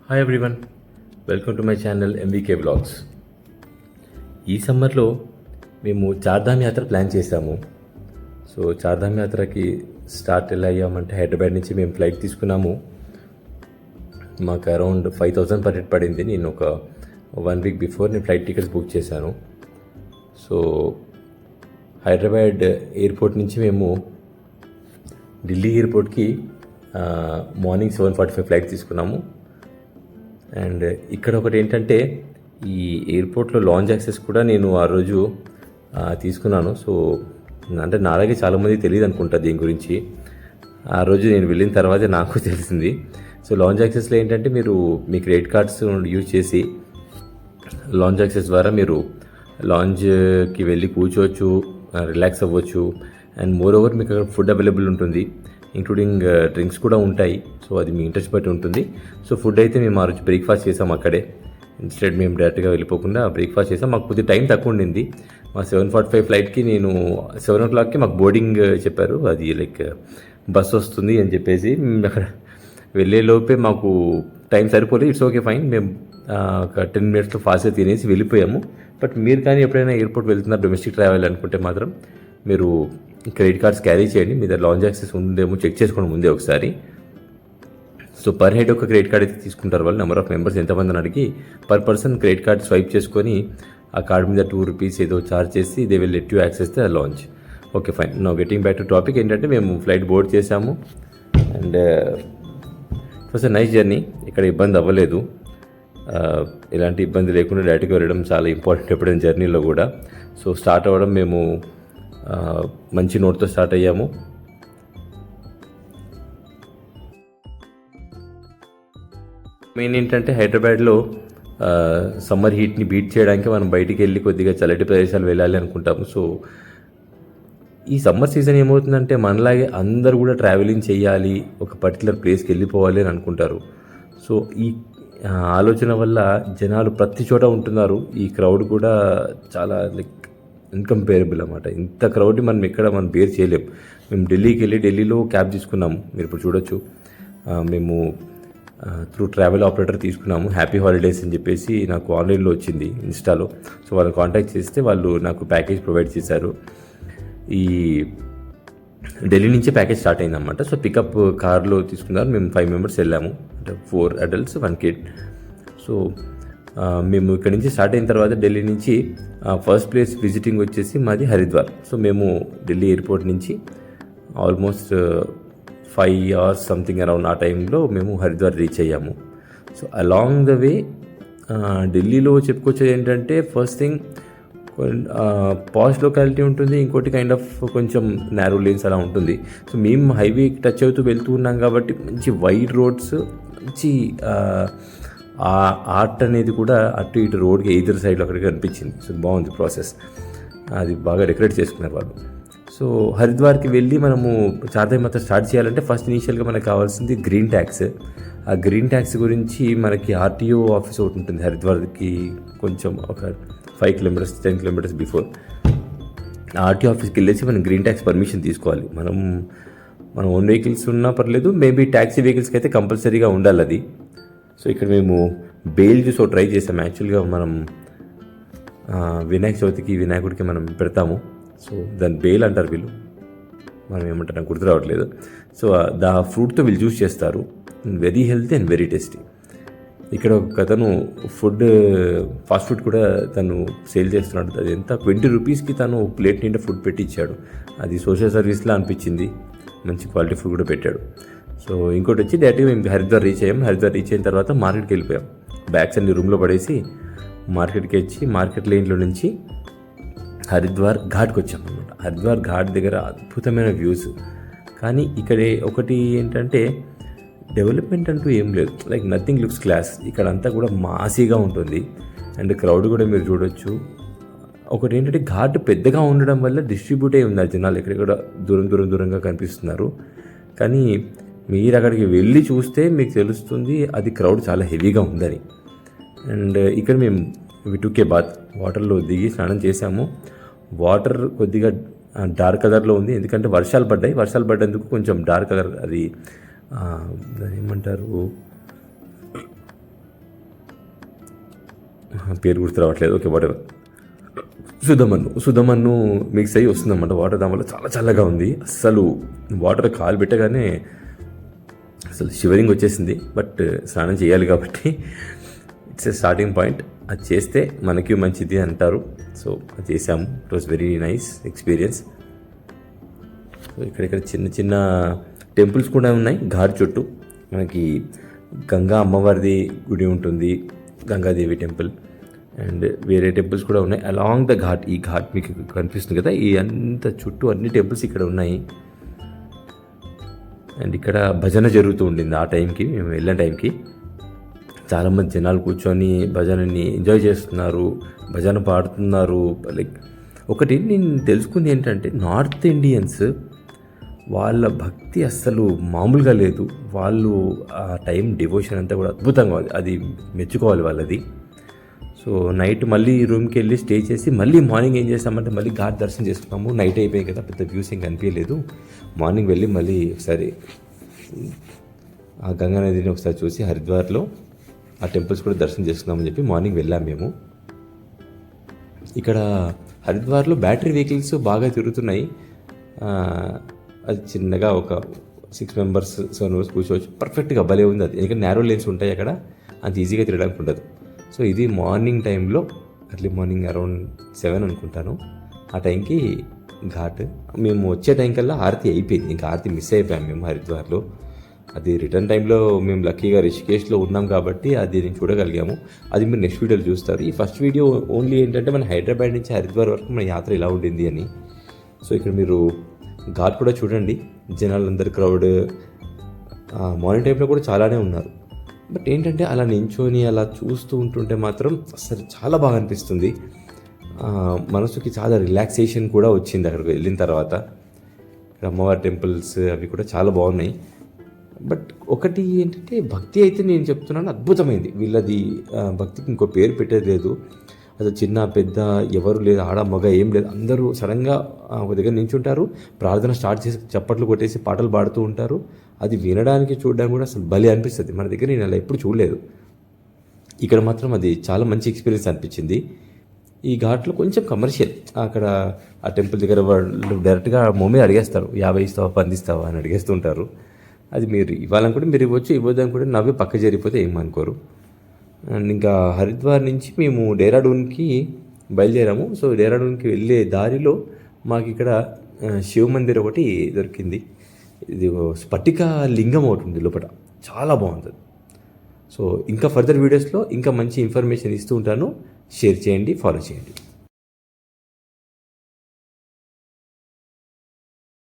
Hi everyone, welcome to my channel MBK vlogs. ఈ సమ్మర్లో మేము చార్ధామ్ యాత్ర ప్లాన్ చేశాము. సో చార్ధామ్ యాత్రకి స్టార్ట్ ఎలా అయ్యామంటే హైదరాబాద్ నుంచి మేము ఫ్లైట్ తీసుకున్నాము. మాకు అరౌండ్ 5,000 పర్ హెడ్ పడింది. నేను ఒక 1 వీక్ బిఫోర్ నేను ఫ్లైట్ టికెట్స్ బుక్ చేశాను. సో హైదరాబాద్ ఎయిర్పోర్ట్ నుంచి మేము ఢిల్లీ ఎయిర్పోర్ట్కి మార్నింగ్ 7:45 ఫ్లైట్ తీసుకున్నాము. అండ్ ఇక్కడ ఒకటి ఏంటంటే ఈ ఎయిర్పోర్ట్లో లాంజ్ యాక్సెస్ కూడా నేను ఆ రోజు తీసుకున్నాను. సో అంటే నాలాగే చాలామంది తెలియదు అనుకుంటా దీని గురించి. ఆ రోజు నేను వెళ్ళిన తర్వాతే నాకు తెలిసింది. సో లాంజ్ యాక్సెస్లో ఏంటంటే మీరు మీ క్రెడిట్ కార్డ్స్ యూజ్ చేసి లాంజ్ యాక్సెస్ ద్వారా మీరు లాంజ్కి వెళ్ళి కూర్చోవచ్చు, రిలాక్స్ అవ్వచ్చు. అండ్ మోర్ ఓవర్ మీకు అక్కడ ఫుడ్ అవైలబుల్ ఉంటుంది, ఇంక్లూడింగ్ డ్రింక్స్ కూడా ఉంటాయి. సో అది మీ ఇంట్రెస్ట్ బట్టి ఉంటుంది. సో ఫుడ్ అయితే మేము ఆ రోజు బ్రేక్ఫాస్ట్ చేసాం అక్కడే. ఇన్స్టెడ్ మేము డైరెక్ట్గా వెళ్ళిపోకుండా బ్రేక్ఫాస్ట్ చేసాం. మాకు కొద్దిగా టైం తక్కువ ఉండింది. మా 7:45 ఫ్లైట్కి నేను 7 o'clockకి మాకు బోర్డింగ్ చెప్పారు. అది లైక్ బస్ వస్తుంది అని చెప్పేసి అక్కడ వెళ్ళేలోపే మాకు టైం సరిపోలేదు. ఇట్స్ ఓకే ఫైన్, మేము ఒక 10 minutesలో ఫాస్ట్గా తినేసి వెళ్ళిపోయాము. బట్ మీరు కానీ ఎప్పుడైనా ఎయిర్పోర్ట్ వెళ్తున్నారు డొమెస్టిక్ ట్రావెల్ అనుకుంటే మాత్రం మీరు క్రెడిట్ కార్డ్స్ క్యారీ చేయండి. మీ దగ్గర లాంజ్ యాక్సెస్ ఉందేమో చెక్ చేసుకోండి ముందే ఒకసారి. సో పర్ హెడ్ ఒక క్రెడిట్ కార్డ్ అయితే తీసుకుంటారు వాళ్ళు. నెంబర్ ఆఫ్ మెంబర్స్ ఎంతమందిని అడిగి per person credit card swipe చేసుకొని ఆ కార్డ్ మీద ₹2 ఏదో ఛార్జ్ చేసి they will let you access the launch. Okay fine, now getting back to topic. ఏంటంటే మేము ఫ్లైట్ బోర్డ్ చేసాము and it was a nice journey. ఇక్కడ ఇబ్బంది అవ్వలేదు. ఎలాంటి ఇబ్బంది లేకుండా డైరెక్ట్గా వెళ్ళడం చాలా ఇంపార్టెంట్ ఎప్పుడైనా జర్నీలో కూడా. సో స్టార్ట్ అవ్వడం మేము మంచి నోట్తో స్టార్ట్ అయ్యాము. మెయిన్ ఏంటంటే హైదరాబాద్లో సమ్మర్ హీట్ని బీట్ చేయడానికి మనం బయటికి వెళ్ళి కొద్దిగా చల్లటి ప్రదేశాలు వెళ్ళాలి అనుకుంటాము. సో ఈ సమ్మర్ సీజన్ ఏమవుతుందంటే మనలాగే అందరూ కూడా ట్రావెలింగ్ చేయాలి, ఒక పర్టికులర్ ప్లేస్కి వెళ్ళిపోవాలి అని అనుకుంటారు. సో ఈ ఆలోచన వల్ల జనాలు ప్రతి చోట ఉంటున్నారు. ఈ క్రౌడ్ కూడా చాలా లైక్ ఇన్కంపేరబుల్ అన్నమాట. ఇంత క్రౌడ్ని మనం బేర్ చేయలేం. మేము ఢిల్లీకి వెళ్ళి ఢిల్లీలో క్యాబ్ తీసుకున్నాము. మీరు ఇప్పుడు చూడొచ్చు, మేము త్రూ ట్రావెల్ ఆపరేటర్ తీసుకున్నాము. హ్యాపీ హాలిడేస్ అని చెప్పేసి నాకు ఆన్లైన్లో వచ్చింది ఇన్స్టాలో. సో వాళ్ళని కాంటాక్ట్ చేస్తే వాళ్ళు నాకు ప్యాకేజ్ ప్రొవైడ్ చేశారు. ఈ ఢిల్లీ నుంచే ప్యాకేజ్ స్టార్ట్ అయిందన్నమాట. సో పికప్ కార్లో తీసుకున్నారు. మేము 5 members వెళ్ళాము, అంటే 4 adults 1 kid. సో మేము ఇక్కడ నుంచి స్టార్ట్ అయిన తర్వాత ఢిల్లీ నుంచి ఫస్ట్ ప్లేస్ విజిటింగ్ వచ్చేసి మాది హరిద్వార్. సో మేము ఢిల్లీ ఎయిర్పోర్ట్ నుంచి ఆల్మోస్ట్ 5 hours సంథింగ్ అరౌండ్ ఆ టైంలో మేము హరిద్వార్ రీచ్ అయ్యాము. సో అలాంగ్ ద వే ఢిల్లీలో చెప్పుకొచ్చేది ఏంటంటే ఫస్ట్ థింగ్ పాష్ లొకాలిటీ ఉంటుంది, ఇంకోటి కైండ్ ఆఫ్ కొంచెం నారో లేన్స్ అలా ఉంటుంది. సో మేము హైవే టచ్ అవుతూ వెళ్తూ ఉన్నాం కాబట్టి మంచి వైడ్ రోడ్స్, మంచి ఆర్ట్ అనేది కూడా అటు ఇటు రోడ్కి ఎయిదర్ సైడ్లో అక్కడికి కనిపించింది. సో బాగుంది ప్రాసెస్, అది బాగా డెకరేట్ చేసుకున్నారు వాళ్ళు. సో హరిద్వార్కి వెళ్ళి మనము చార్ధామ్ యాత్ర స్టార్ట్ చేయాలంటే ఫస్ట్ ఇనీషియల్గా మనకు కావాల్సింది గ్రీన్ ట్యాక్స్. ఆ గ్రీన్ ట్యాక్స్ గురించి మనకి ఆర్టీఓ ఆఫీస్ ఒకటి ఉంటుంది హరిద్వార్కి కొంచెం ఒక 5 kilometers 10 kilometers బిఫోర్. ఆర్టీఓ ఆఫీస్కి వెళ్ళేసి మనం గ్రీన్ ట్యాక్స్ పర్మిషన్ తీసుకోవాలి. మన ఓన్ వెహికల్స్ ఉన్నా పర్లేదు, మేబీ ట్యాక్సీ వెహికల్స్కి అయితే కంపల్సరీగా ఉండాలి అది. సో ఇక్కడ మేము బేల్ జ్యూస్ ట్రై చేసాం. యాక్చువల్గా మనం వినాయక చవితికి వినాయకుడికి మనం పెడతాము. సో దాన్ని బేల్ అంటారు వీళ్ళు, మనం ఏమంటారు నాకు గుర్తు రావట్లేదు. సో దా ఫ్రూట్తో వీళ్ళు జ్యూస్ చేస్తారు. Very healthy and very tasty. ఇక్కడ ఒక తను ఫాస్ట్ ఫుడ్ కూడా తను సేల్ చేస్తున్నాడు. అది ఎంత ₹20కి తను ప్లేట్ నిండా ఫుడ్ పెట్టి ఇచ్చాడు. అది సోషల్ సర్వీస్లా అనిపించింది. మంచి క్వాలిటీ ఫుడ్ కూడా పెట్టాడు. సో ఇంకోటి వచ్చి డైరెక్ట్గా మేము హరిద్వార్ రీచ్ అయ్యాం. హరిద్వార్ రీచ్ అయిన తర్వాత మార్కెట్కి వెళ్ళిపోయాం. బ్యాగ్స్ అన్ని రూమ్లో పడేసి మార్కెట్కి వచ్చి మార్కెట్ లైన్లో నుంచి హరిద్వార్ ఘాట్కి వచ్చాం అనమాట. హరిద్వార్ ఘాట్ దగ్గర అద్భుతమైన వ్యూస్. కానీ ఇక్కడ ఒకటి ఏంటంటే డెవలప్మెంట్ అంటూ ఏం లేదు, లైక్ నథింగ్ లుక్స్ క్లాస్. ఇక్కడ అంతా కూడా మాసీగా ఉంటుంది అండ్ క్రౌడ్ కూడా మీరు చూడొచ్చు. ఒకటి ఏంటంటే ఘాట్ పెద్దగా ఉండడం వల్ల డిస్ట్రిబ్యూట్ అయి ఉన్నారు జనాలు, ఎక్కడెక్కడ దూరంగా కనిపిస్తున్నారు. కానీ మీరు అక్కడికి వెళ్ళి చూస్తే మీకు తెలుస్తుంది అది క్రౌడ్ చాలా హెవీగా ఉందని. అండ్ ఇక్కడ మేము విటుకే బాత్ వాటర్లో దిగి స్నానం చేసాము. వాటర్ కొద్దిగా డార్క్ కలర్లో ఉంది, ఎందుకంటే వర్షాలు పడ్డందుకు కొంచెం డార్క్ కలర్. అది ఏమంటారు పేరు గుర్తు రావట్లేదు, ఓకే వాటెవర్. సుధమన్ను మిక్స్ అయ్యి వస్తుందన్నమాట వాటర్. దానివల్ల చాలా చల్లగా ఉంది. అస్సలు వాటర్ కాలు పెట్టగానే అసలు షివరింగ్ వచ్చేసింది. బట్ స్నానం చేయాలి కాబట్టి ఇట్స్ ఏ స్టార్టింగ్ పాయింట్. అది చేస్తే మనకి మంచిది అంటారు. సో అది చేసాము. It was very nice experience. So ఇక్కడ చిన్న చిన్న టెంపుల్స్ కూడా ఉన్నాయి ఘాట్ చుట్టూ. మనకి గంగా అమ్మవారిది గుడి ఉంటుంది, గంగాదేవి టెంపుల్, అండ్ వేరే టెంపుల్స్ కూడా ఉన్నాయి అలాంగ్ ద ఘాట్. ఈ ఘాట్ మీకు కనిపిస్తుంది కదా, ఈ అంత చుట్టూ అన్ని టెంపుల్స్ ఇక్కడ ఉన్నాయి. అండ్ ఇక్కడ భజన జరుగుతూ ఉండింది ఆ టైంకి, మేము వెళ్ళిన టైంకి. చాలామంది జనాలు కూర్చొని భజనని ఎంజాయ్ చేస్తున్నారు, భజన పాడుతున్నారు. లైక్ ఒకటి నేను తెలుసుకుంది ఏంటంటే, నార్త్ ఇండియన్స్ వాళ్ళ భక్తి అస్సలు మామూలుగా లేదు. వాళ్ళు ఆ టైం డివోషన్ అంతా కూడా అద్భుతంగా, అది మెచ్చుకోవాలి వాళ్ళది. సో నైట్ మళ్ళీ రూమ్కి వెళ్ళి స్టే చేసి మళ్ళీ మార్నింగ్ ఏం చేస్తామంటే మళ్ళీ ఘాట్ దర్శనం చేసుకున్నాము. నైట్ అయిపోయింది కదా, పెద్ద వ్యూస్ ఏం కనిపించలేదు. మార్నింగ్ వెళ్ళి మళ్ళీ ఒకసారి ఆ గంగా నదిని ఒకసారి చూసి హరిద్వార్లో ఆ టెంపుల్స్ కూడా దర్శనం చేసుకున్నామని చెప్పి మార్నింగ్ వెళ్ళాము మేము. ఇక్కడ హరిద్వార్లో బ్యాటరీ వెహికల్స్ బాగా తిరుగుతున్నాయి. అది చిన్నగా ఒక 6 మెంబర్స్ 7 మెంబర్స్ కూర్చోవచ్చు. పర్ఫెక్ట్గా భలే ఉంది అది. ఎందుకంటే నేరో లేన్స్ ఉంటాయి అక్కడ, అంత ఈజీగా తిరగడానికి ఉండదు. సో ఇది మార్నింగ్ టైంలో, అర్లీ మార్నింగ్ అరౌండ్ 7 అనుకుంటాను ఆ టైంకి ఘాట్. మేము వచ్చే టైం కల్లా ఆరతి అయిపోయింది. ఇంకా ఆరతి మిస్ అయిపోయాం మేము హరిద్వార్లో. అది రిటర్న్ టైంలో మేము లక్కీగా రిషికేష్లో ఉన్నాం కాబట్టి అది నేను చూడగలిగాము. అది మీరు నెక్స్ట్ వీడియోలో చూస్తారు. ఈ ఫస్ట్ వీడియో ఓన్లీ ఏంటంటే మన హైదరాబాద్ నుంచి హరిద్వార్ వరకు మన యాత్ర ఇలా ఉండింది అని. సో ఇక్కడ మీరు ఘాట్ కూడా చూడండి, జనాలందరూ క్రౌడ్. మార్నింగ్ టైంలో కూడా చాలానే ఉన్నారు. బట్ ఏంటంటే అలా నించొని అలా చూస్తూ ఉంటుంటే మాత్రం అసలు చాలా బాగా అనిపిస్తుంది. మనసుకి చాలా రిలాక్సేషన్ కూడా వచ్చింది అక్కడికి వెళ్ళిన తర్వాత. అమ్మవారి టెంపుల్స్ అవి కూడా చాలా బాగున్నాయి. బట్ ఒకటి ఏంటంటే భక్తి అయితే నేను చెప్తున్నాను అద్భుతమైంది. వీళ్ళది భక్తికి ఇంకో పేరు పెట్టేది లేదు. అసలు చిన్న పెద్ద ఎవరు లేదు, ఆడ మగ ఏం లేదు, అందరూ సడన్గా ఒక దగ్గర నించుంటారు, ప్రార్థన స్టార్ట్ చేసి చప్పట్లు కొట్టేసి పాటలు పాడుతూ ఉంటారు. అది వినడానికి చూడడానికి కూడా అసలు భలే అనిపిస్తుంది. మన దగ్గర నేను అలా ఎప్పుడు చూడలేదు. ఇక్కడ మాత్రం అది చాలా మంచి ఎక్స్పీరియన్స్ అనిపించింది. ఈ ఘాట్లో కొంచెం కమర్షియల్. అక్కడ ఆ టెంపుల్ దగ్గర వాళ్ళు డైరెక్ట్గా మమ్మీ అడిగేస్తారు, 50 ఇస్తావా 10 ఇస్తావా అని అడిగేస్తుంటారు. అది మీరు ఇవ్వాలనుకుంటే మీరు ఇవ్వచ్చు, ఇవ్వదనుకుంటే నవ్వి పక్క జరిగిపోతే ఏమనుకోరు. అండ్ ఇంకా హరిద్వార్ నుంచి మేము డెహ్రాడూన్కి బయలుదేరాము. సో డెహ్రాడూన్కి వెళ్ళే దారిలో మాకు ఇక్కడ శివ మందిర్ ఒకటి దొరికింది. ఇది స్ఫటిక లింగం ఒకటి ఉంది లోపల, చాలా బాగుంటుంది. సో ఇంకా ఫర్దర్ వీడియోస్లో ఇంకా మంచి ఇన్ఫర్మేషన్ ఇస్తూ ఉంటాను. షేర్ చేయండి, ఫాలో చేయండి.